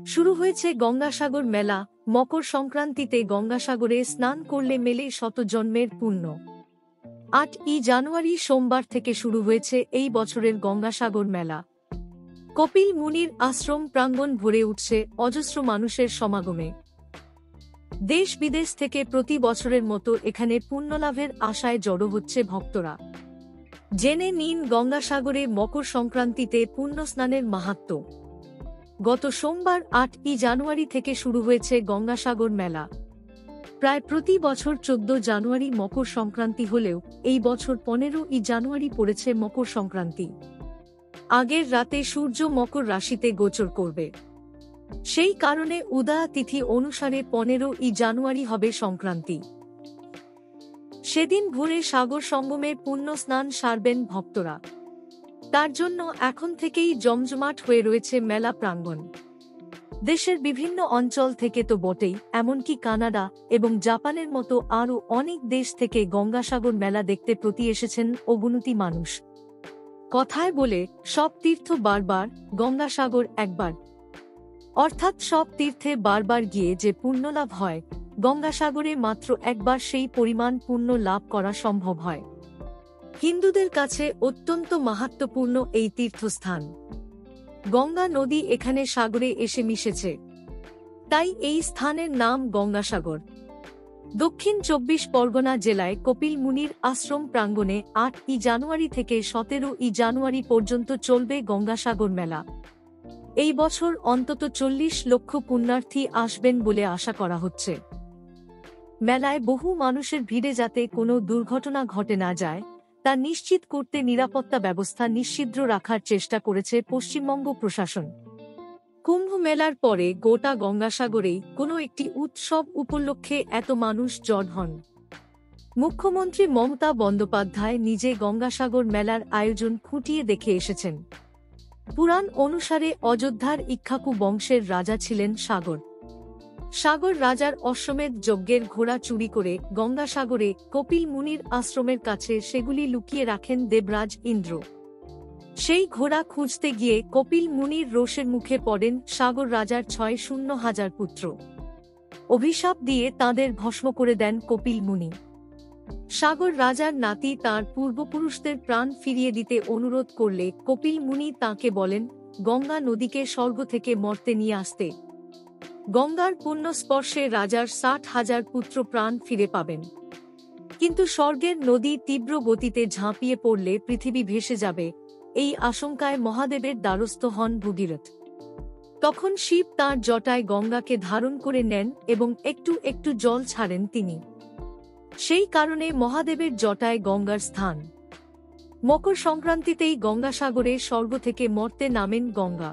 শুরু হয়েছে গঙ্গাসাগর মেলা। মকর সংক্রান্তিতে গঙ্গাসাগরে স্নান করলে মেলে শত জন্মের পুণ্য। 8ই জানুয়ারি সোমবার থেকে শুরু হয়েছে এই বছরের গঙ্গাসাগর মেলা। কপিল মুনির আশ্রম প্রাঙ্গণ ভরে উঠছে অজস্র মানুষের সমাগমে। দেশ বিদেশ থেকে প্রতি বছরের মতো এখানে পুণ্যলাভের আশায় জড়ো হচ্ছে ভক্তরা। জেনে নিন গঙ্গাসাগরে মকর সংক্রান্তিতে পুণ্যস্নানের মাহাত্ম্য। গত সোমবার 8ই জানুয়ারি থেকে শুরু হয়েছে গঙ্গাসাগর মেলা। প্রায় প্রতি বছর 14 জানুয়ারি মকর সংক্রান্তি হলেও এই বছর 15ই জানুয়ারি পড়েছে মকর সংক্রান্তি। আগের রাতে সূর্য মকর রাশিতে গোচর করবে। সেই কারণে উদয়া তিথি অনুসারে 15ই জানুয়ারি হবে সংক্রান্তি। সেদিন ভোরে সাগর সঙ্গমের পুণ্য স্নান সারবেন ভক্তরা। তার জন্য এখন থেকেই জমজমাট হয়ে রয়েছে মেলা প্রাঙ্গণ। দেশের বিভিন্ন অঞ্চল থেকে তো বটেই, এমনকি কানাডা এবং জাপানের মতো আরও অনেক দেশ থেকে গঙ্গাসাগর মেলা দেখতে প্রতি এসেছেন অগুনতি মানুষ। কথায় বলে, সব তীর্থ বারবার, গঙ্গাসাগর একবার। অর্থাৎ সব তীর্থে বারবার গিয়ে যে পুণ্যলাভ হয়, গঙ্গাসাগরে মাত্র একবার সেই পরিমাণ পুণ্য লাভ করা সম্ভব হয়। হিন্দুদের কাছে অত্যন্ত মাহাত্ম্যপূর্ণ এই তীর্থস্থান। গঙ্গা নদী এখানে সাগরে এসে মিশেছে, তাই এই স্থানের নাম গঙ্গাসাগর। দক্ষিণ 24 পরগনা জেলায় কপিল মুনির আশ্রম প্রাঙ্গণে 8ই জানুয়ারি থেকে 17ই জানুয়ারি পর্যন্ত চলবে গঙ্গাসাগর মেলা। এই বছর অন্তত 40 লক্ষ পুণ্যার্থী আসবেন বলে আশা করা হচ্ছে। মেলায় বহু মানুষের ভিড়ে যাতে কোনো দুর্ঘটনা ঘটে না যায়, তা নিশ্চিত করতে নিরাপত্তা ব্যবস্থা নিশ্ছিদ্র রাখার চেষ্টা করেছে পশ্চিমবঙ্গ প্রশাসন। কুম্ভ মেলার পরে গোটা গঙ্গাসাগরেই কোনো একটি উৎসব উপলক্ষে এত মানুষ জড় হন। মুখ্যমন্ত্রী মমতা বন্দ্যোপাধ্যায় নিজে গঙ্গাসাগর মেলার আয়োজন খুঁটিয়ে দেখে এসেছেন। পুরাণ অনুসারে অযোধ্যার ইক্ষ্বাকু বংশের রাজা ছিলেন সাগর। সাগর রাজার অশ্বমেধ যজ্ঞের ঘোড়া চুরি করে গঙ্গাসাগরে কপিল মুনির আশ্রমের কাছে সেগুলি লুকিয়ে রাখেন দেবরাজ ইন্দ্র। সেই ঘোড়া খুঁজতে গিয়ে কপিল মুনির রোষের মুখে পড়েন সাগর রাজার 6,000 পুত্র। অভিশাপ দিয়ে তাঁদের ভস্ম করে দেন কপিল মুনি। সাগর রাজার নাতি তাঁর পূর্বপুরুষদের প্রাণ ফিরিয়ে দিতে অনুরোধ করলে কপিল মুনি তাঁকে বলেন গঙ্গা নদীকে স্বর্গ থেকে মর্তে নিয়ে আসতে। গঙ্গার পুণ্য স্পর্শে রাজার 60,000 পুত্র প্রাণ ফিরে পাবেন। কিন্তু স্বর্গের নদী তীব্র গতিতে ঝাঁপিয়ে পড়লে পৃথিবী ভেসে যাবে, এই আশঙ্কায় মহাদেবের দ্বারস্থ হন ভগীরথ। তখন শিব তাঁর জটায় গঙ্গাকে ধারণ করে নেন এবং একটু একটু জল ছাড়েন তিনি। সেই কারণে মহাদেবের জটায় গঙ্গার স্থান। মকর সংক্রান্তিতেই গঙ্গাসাগরে স্বর্গ থেকে মর্তে নামেন গঙ্গা।